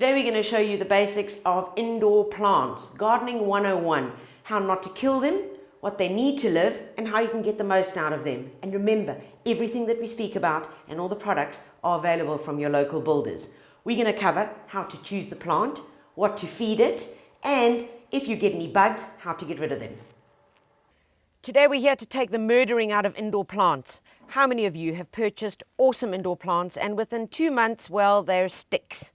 Today we're going to show you the basics of indoor plants, Gardening 101, how not to kill them, what they need to live, and how you can get the most out of them. And remember, everything that we speak about and all the products are available from your local builders. We're going to cover how to choose the plant, what to feed it, and if you get any bugs, how to get rid of them. Today we're here to take the murdering out of indoor plants. How many of you have purchased awesome indoor plants and within 2 months, well, they're sticks?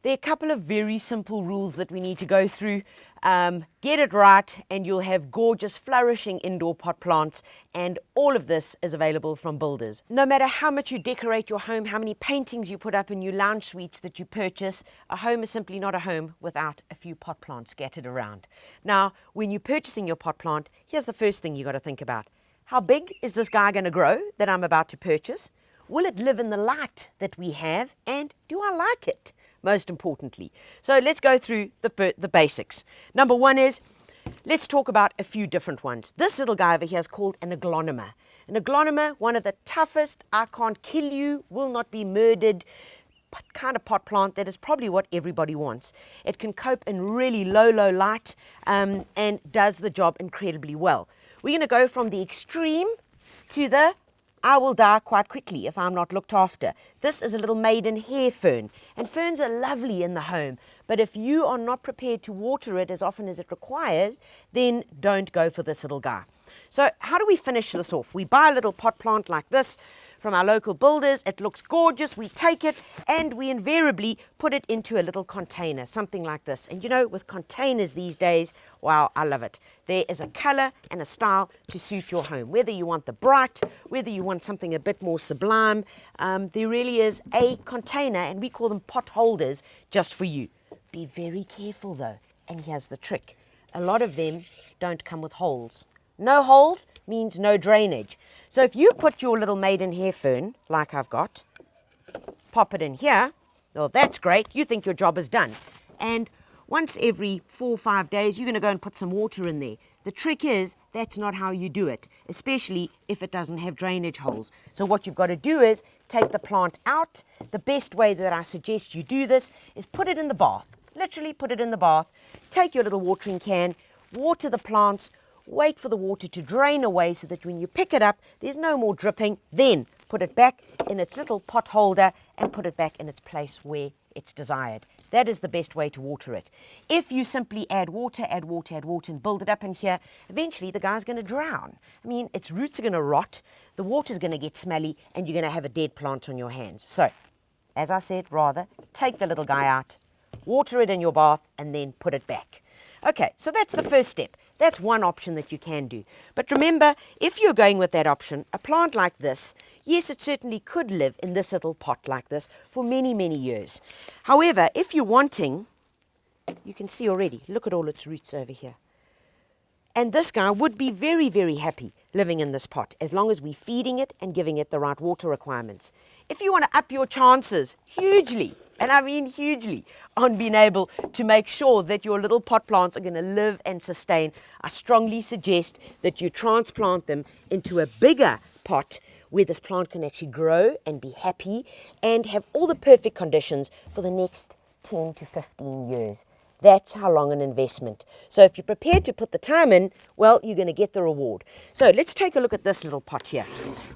There are a couple of very simple rules that we need to go through. Get it right and you'll have gorgeous, flourishing indoor pot plants, and all of this is available from builders. No matter how much you decorate your home, how many paintings you put up in your lounge suites that you purchase, a home is simply not a home without a few pot plants scattered around. Now, when you're purchasing your pot plant, here's the first thing you got to think about. How big is this guy going to grow that I'm about to purchase? Will it live in the light that we have, and do I like it? Most importantly. So let's go through the basics. Number one is, let's talk about a few different ones. This little guy over here is called an aglonema. An aglonema, one of the toughest, I can't kill you, will not be murdered, kind of pot plant that is probably what everybody wants. It can cope in really low light and does the job incredibly well. We're going to go from the extreme to the I will die quite quickly if I'm not looked after. This is a little maiden hair fern, and ferns are lovely in the home, but if you are not prepared to water it as often as it requires, then don't go for this little guy. So how do we finish this off? We buy a little pot plant like this from our local builders. It looks gorgeous. We take it and we invariably put it into a little container, something like this. And you know, with containers these days, wow, I love it. There is a color and a style to suit your home. Whether you want the bright, whether you want something a bit more sublime, there really is a container, and we call them pot holders, just for you. Be very careful though, and here's the trick. A lot of them don't come with holes. No holes means no drainage. So if you put your little maiden hair fern, like I've got, pop it in here, well, that's great. You think your job is done. And once every 4 or 5 days, you're going to go and put some water in there. The trick is, that's not how you do it, especially if it doesn't have drainage holes. So what you've got to do is take the plant out. The best way that I suggest you do this is put it in the bath. Literally put it in the bath. Take your little watering can, water the plants, wait for the water to drain away so that when you pick it up, there's no more dripping. Then put it back in its little pot holder and put it back in its place where it's desired. That is the best way to water it. If you simply add water and build it up in here, eventually the guy's going to drown. I mean, its roots are going to rot, the water's going to get smelly, and you're going to have a dead plant on your hands. So, as I said, rather, take the little guy out, water it in your bath, and then put it back. Okay, so that's the first step. That's one option that you can do. But remember, if you're going with that option, a plant like this, yes, it certainly could live in this little pot like this for many years. However, if you're wanting, you can see already, look at all its roots over here. And this guy would be very happy living in this pot as long as we're feeding it and giving it the right water requirements. If you want to up your chances hugely, and I mean hugely, on being able to make sure that your little pot plants are going to live and sustain, I strongly suggest that you transplant them into a bigger pot where this plant can actually grow and be happy and have all the perfect conditions for the next 10 to 15 years. That's how long an investment. So if you're prepared to put the time in, well, you're going to get the reward. So let's take a look at this little pot here.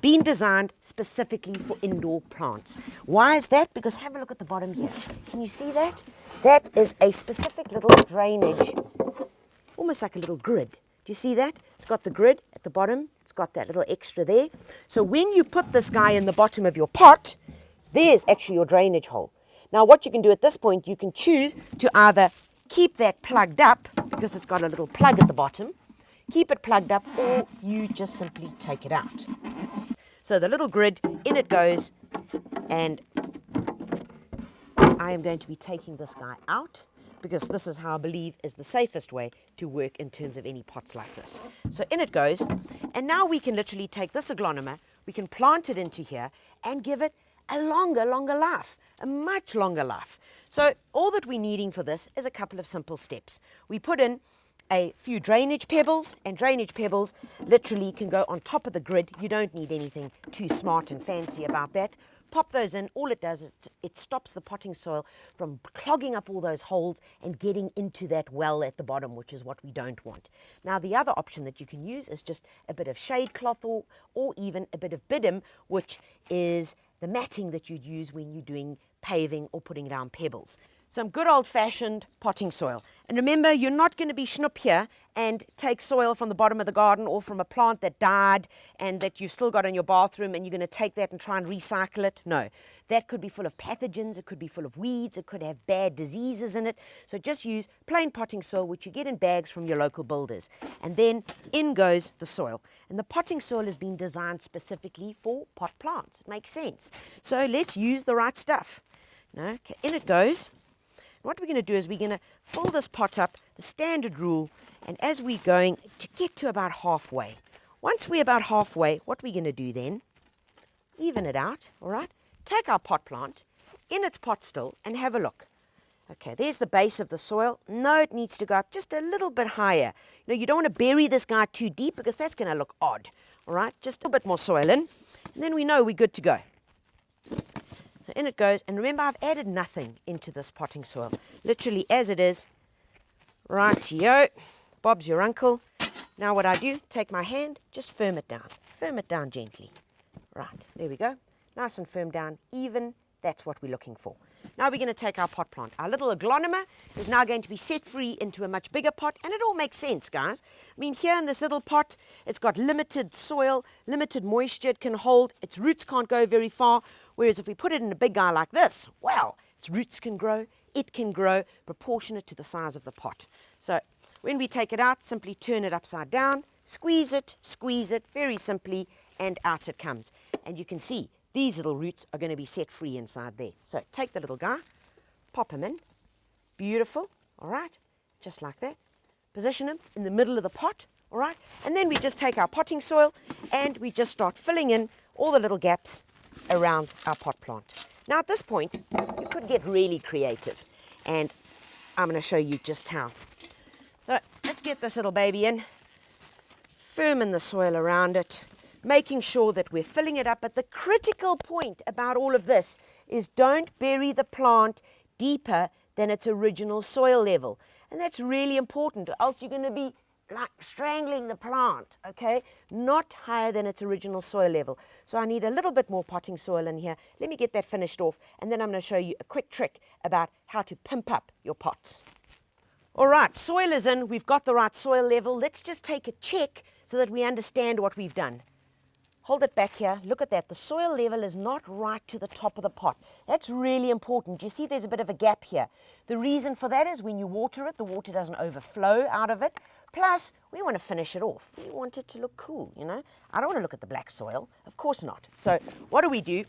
Been designed specifically for indoor plants. Why is that? Because have a look at the bottom here. Can you see that? That is a specific little drainage, almost like a little grid. Do you see that? It's got the grid at the bottom. It's got that little extra there. So when you put this guy in the bottom of your pot, there's actually your drainage hole. Now what you can do at this point, you can choose to either keep that plugged up, because it's got a little plug at the bottom, keep it plugged up, or you just simply take it out. So the little grid, in it goes, and I am going to be taking this guy out because this is how I believe is the safest way to work in terms of any pots like this. So in it goes, and now we can literally take this aglonema, we can plant it into here and give it a longer life, a much longer life. So all that we're needing for this is a couple of simple steps. We put in a few drainage pebbles, and drainage pebbles literally can go on top of the grid. You don't need anything too smart and fancy about that. Pop those in. All it does is it stops the potting soil from clogging up all those holes and getting into that well at the bottom, which is what we don't want. Now, the other option that you can use is just a bit of shade cloth or even a bit of bidum, which is the matting that you'd use when you're doing paving or putting down pebbles. Some good old-fashioned potting soil. And remember, you're not going to be schnoop here and take soil from the bottom of the garden or from a plant that died and that you've still got in your bathroom, and you're going to take that and try and recycle it. No, that could be full of pathogens, it could be full of weeds, it could have bad diseases in it. So just use plain potting soil, which you get in bags from your local builders. And then in goes the soil. And the potting soil has been designed specifically for pot plants. It makes sense. So let's use the right stuff. Okay, in it goes. What we're going to do is we're going to fill this pot up, the standard rule, and as we're going to get to about halfway. Once we're about halfway, what we're going to do then, even it out, all right? Take our pot plant in its pot still and have a look. Okay, there's the base of the soil. No, it needs to go up just a little bit higher. You don't want to bury this guy too deep because that's going to look odd, all right? Just a bit more soil in, and then we know we're good to go. So in it goes, and remember, I've added nothing into this potting soil. Literally as it is. Rightio, Bob's your uncle. Now what I do, take my hand, just firm it down gently. Right, there we go. Nice and firm down, even, that's what we're looking for. Now we're going to take our pot plant. Our little aglonema is now going to be set free into a much bigger pot, and it all makes sense, guys. I mean, here in this little pot, it's got limited soil, limited moisture it can hold. Its roots can't go very far, whereas if we put it in a big guy like this, well, its roots can grow, it can grow proportionate to the size of the pot. So when we take it out, simply turn it upside down, squeeze it very simply, and out it comes. And you can see these little roots are going to be set free inside there. So take the little guy, pop him in. Beautiful, all right, just like that. Position him in the middle of the pot, all right? And then we just take our potting soil and we just start filling in all the little gaps around our pot plant. Now at this point, you could get really creative, and I'm going to show you just how. So let's get this little baby in, firm the soil around it, making sure that we're filling it up. But the critical point about all of this is don't bury the plant deeper than its original soil level. And that's really important, or else you're going to be like strangling the plant, okay? Not higher than its original soil level. So I need a little bit more potting soil in here. Let me get that finished off, and then I'm going to show you a quick trick about how to pimp up your pots. All right, soil is in. We've got the right soil level. Let's just take a check so that we understand what we've done. Hold it back here. Look at that. The soil level is not right to the top of the pot. That's really important. You see there's a bit of a gap here. The reason for that is when you water it, the water doesn't overflow out of it. Plus, we want to finish it off. We want it to look cool, you know. I don't want to look at the black soil. Of course not. So what do?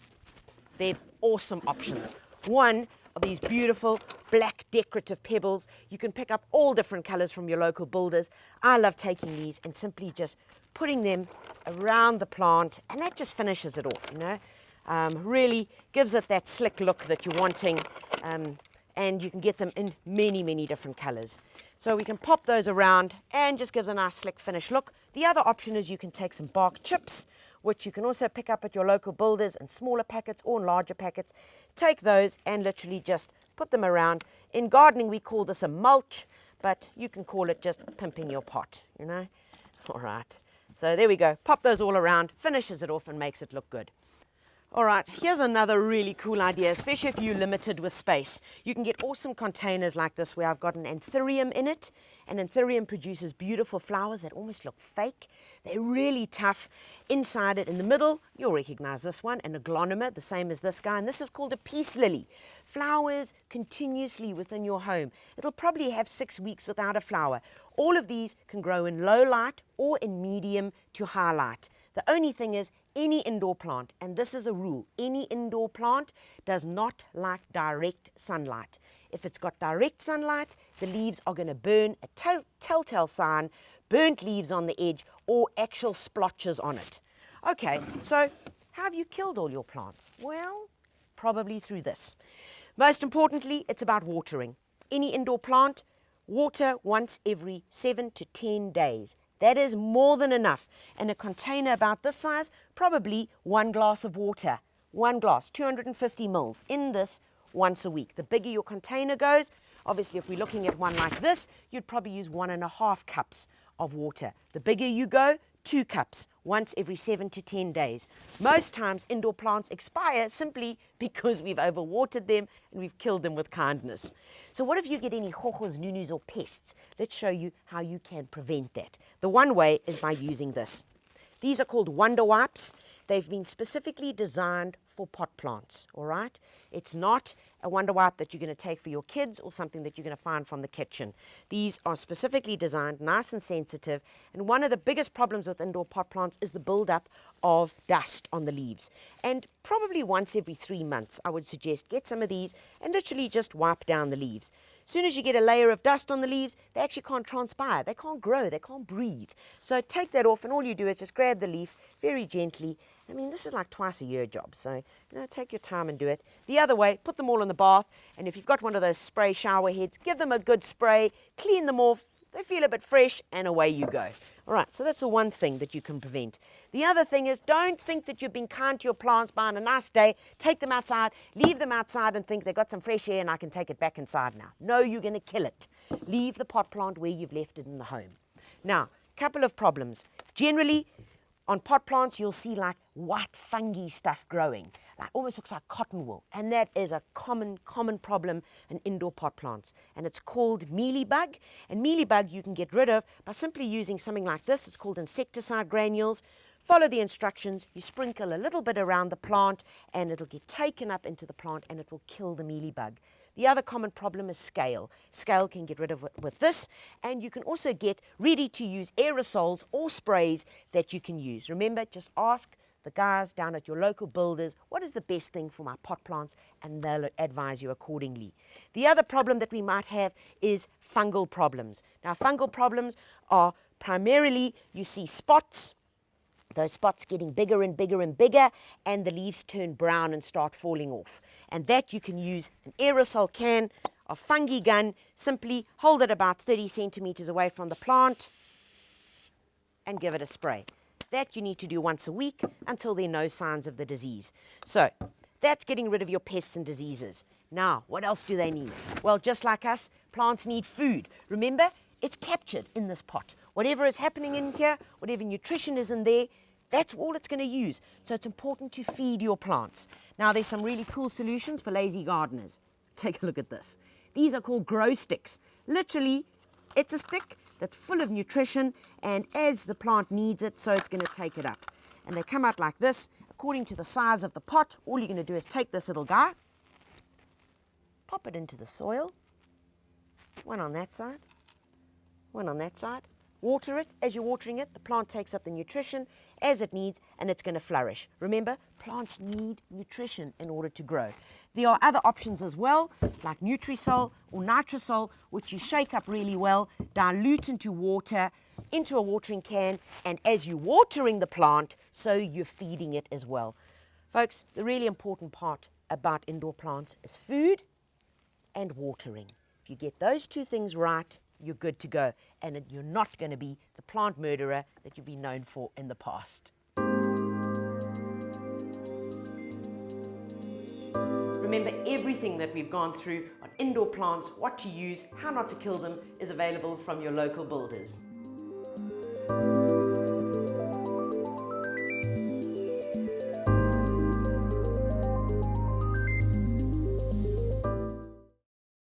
They're awesome options. One of these beautiful black decorative pebbles. You can pick up all different colors from your local builders. I love taking these and simply just putting them around the plant, and that just finishes it off, you know. Really gives it that slick look that you're wanting, and you can get them in many, many different colors. So we can pop those around and just gives a nice slick finish look. The other option is you can take some bark chips, which you can also pick up at your local builders in smaller packets or in larger packets. Take those and literally just put them around. In gardening, we call this a mulch, but you can call it just pimping your pot, you know. All right. So there we go. Pop those all around, finishes it off and makes it look good. All right, here's another really cool idea, especially if you're limited with space. You can get awesome containers like this where I've got an anthurium in it. And anthurium produces beautiful flowers that almost look fake. They're really tough. Inside it, in the middle, you'll recognize this one, an aglonema, the same as this guy. And this is called a peace lily. Flowers continuously within your home. It'll probably have 6 weeks without a flower. All of these can grow in low light or in medium to high light. The only thing is, any indoor plant, and this is a rule, any indoor plant does not like direct sunlight. If it's got direct sunlight, the leaves are going to burn, a telltale sign, burnt leaves on the edge or actual splotches on it. Okay, so how have you killed all your plants? Well, probably through this. Most importantly, it's about watering. Any indoor plant, water once every 7 to 10 days. That is more than enough. In a container about this size, probably 1 glass of water. 1 glass, 250 mils in this once a week. The bigger your container goes, obviously if we're looking at one like this, you'd probably use 1.5 cups of water. The bigger you go, 2 cups once every 7 to 10 days. Most times indoor plants expire simply because we've overwatered them and we've killed them with kindness. So what if you get any hohos, nunus or pests? Let's show you how you can prevent that. The one way is by using this. These are called Wonder Wipes. They've been specifically designed for pot plants, all right? It's not a Wonder Wipe that you're going to take for your kids or something that you're going to find from the kitchen. These are specifically designed, nice and sensitive, and one of the biggest problems with indoor pot plants is the buildup of dust on the leaves. And probably once every 3 months, I would suggest get some of these and literally just wipe down the leaves. As soon as you get a layer of dust on the leaves, they actually can't transpire, they can't grow, they can't breathe. So take that off and all you do is just grab the leaf very gently. I mean, this is like twice a year job, so take your time and do it. The other way, put them all in the bath, and if you've got one of those spray shower heads, give them a good spray, clean them off, they feel a bit fresh, and away you go. All right, so that's the one thing that you can prevent. The other thing is, don't think that you've been kind to your plants by on a nice day, take them outside, leave them outside and think they've got some fresh air and I can take it back inside now. No, you're going to kill it. Leave the pot plant where you've left it in the home. Now, couple of problems. Generally, on pot plants, you'll see like white fungi stuff growing, like almost looks like cotton wool. And that is a common problem in indoor pot plants. And it's called mealybug. And mealybug you can get rid of by simply using something like this. It's called insecticide granules. Follow the instructions. You sprinkle a little bit around the plant and it'll get taken up into the plant and it will kill the mealybug. The other common problem is scale. Scale can get rid of it with this, and you can also get ready-to-use aerosols or sprays that you can use. Remember, just ask the guys down at your local builders, what is the best thing for my pot plants, and they'll advise you accordingly. The other problem that we might have is fungal problems. Now, fungal problems are primarily, you see spots, those spots getting bigger and bigger and bigger, and the leaves turn brown and start falling off. And that you can use an aerosol can of fungi gun, simply hold it about 30 centimeters away from the plant and give it a spray. That you need to do once a week until there are no signs of the disease. So that's getting rid of your pests and diseases. Now, what else do they need? Well, just like us, plants need food. Remember, it's captured in this pot. Whatever is happening in here, whatever nutrition is in there, that's all it's going to use. So it's important to feed your plants. Now, there's some really cool solutions for lazy gardeners. Take a look at this. These are called grow sticks. Literally, it's a stick that's full of nutrition, and as the plant needs it, so it's going to take it up. And they come out like this. According to the size of the pot, all you're going to do is take this little guy, pop it into the soil, one on that side, one on that side. Water it. As you're watering it, the plant takes up the nutrition as it needs, and it's going to flourish. Remember, plants need nutrition in order to grow. There are other options as well, like Nutrisol or Nitrosol, which you shake up really well, dilute into water, into a watering can, and as you're watering the plant, so you're feeding it as well. Folks, the really important part about indoor plants is food and watering. If you get those two things right, you're good to go, and you're not going to be the plant murderer that you've been known for in the past. Remember, everything that we've gone through on indoor plants, what to use, how not to kill them, is available from your local builders.